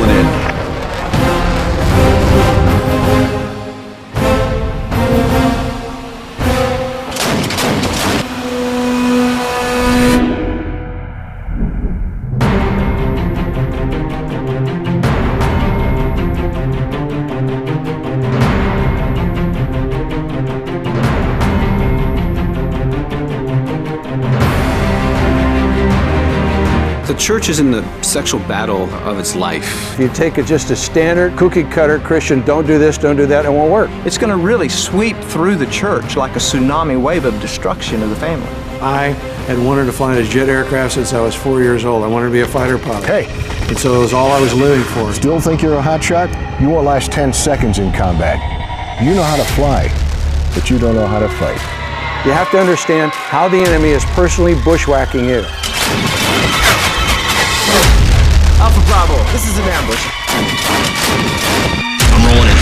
pulling in. The church is in the sexual battle of its life. If you take just a standard cookie cutter Christian, don't do this, don't do that, it won't work. It's going to really sweep through the church like a tsunami wave of destruction of the family. I had wanted to fly in a jet aircraft since I was 4 years old. I wanted to be a fighter pilot. Hey. And so it was all I was living for. Still think you're a hotshot? You won't last 10 seconds in combat. You know how to fly, but you don't know how to fight. You have to understand how the enemy is personally bushwhacking you. Alpha Bravo, this is an ambush. I'm rolling in.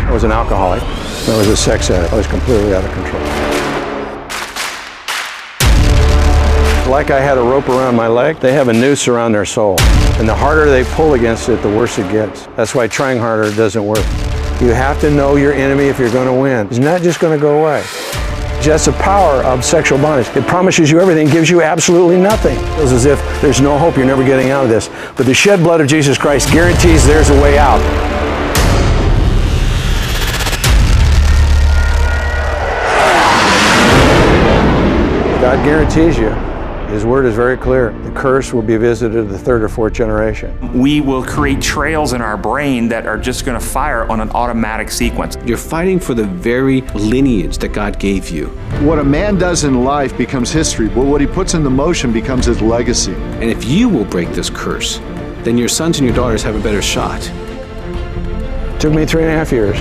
I was an alcoholic. I was a sex addict. I was completely out of control. Like I had a rope around my leg, they have a noose around their soul. And the harder they pull against it, the worse it gets. That's why trying harder doesn't work. You have to know your enemy if you're going to win. It's not just going to go away. That's the power of sexual bondage. It promises you everything, gives you absolutely nothing. It's as if there's no hope, you're never getting out of this. But the shed blood of Jesus Christ guarantees there's a way out. God guarantees you. His word is very clear. The curse will be visited the third or fourth generation. We will create trails in our brain that are just going to fire on an automatic sequence. You're fighting for the very lineage that God gave you. What a man does in life becomes history, but what he puts into motion becomes his legacy. And if you will break this curse, then your sons and your daughters have a better shot. It took me 3.5 years,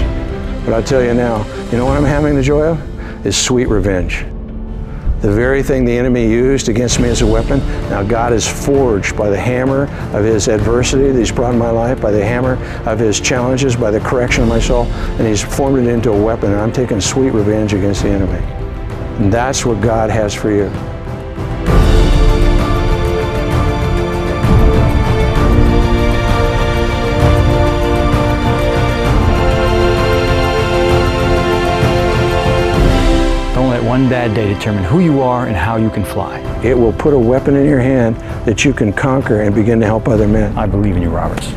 but I'll tell you now, you know what I'm having the joy of? Is sweet revenge. The very thing the enemy used against me as a weapon, now God is forged by the hammer of his adversity that he's brought in my life, by the hammer of his challenges, by the correction of my soul, and he's formed it into a weapon, and I'm taking sweet revenge against the enemy. And that's what God has for you. Don't let one bad day determine who you are and how you can fly. It will put a weapon in your hand that you can conquer and begin to help other men. I believe in you, Roberts.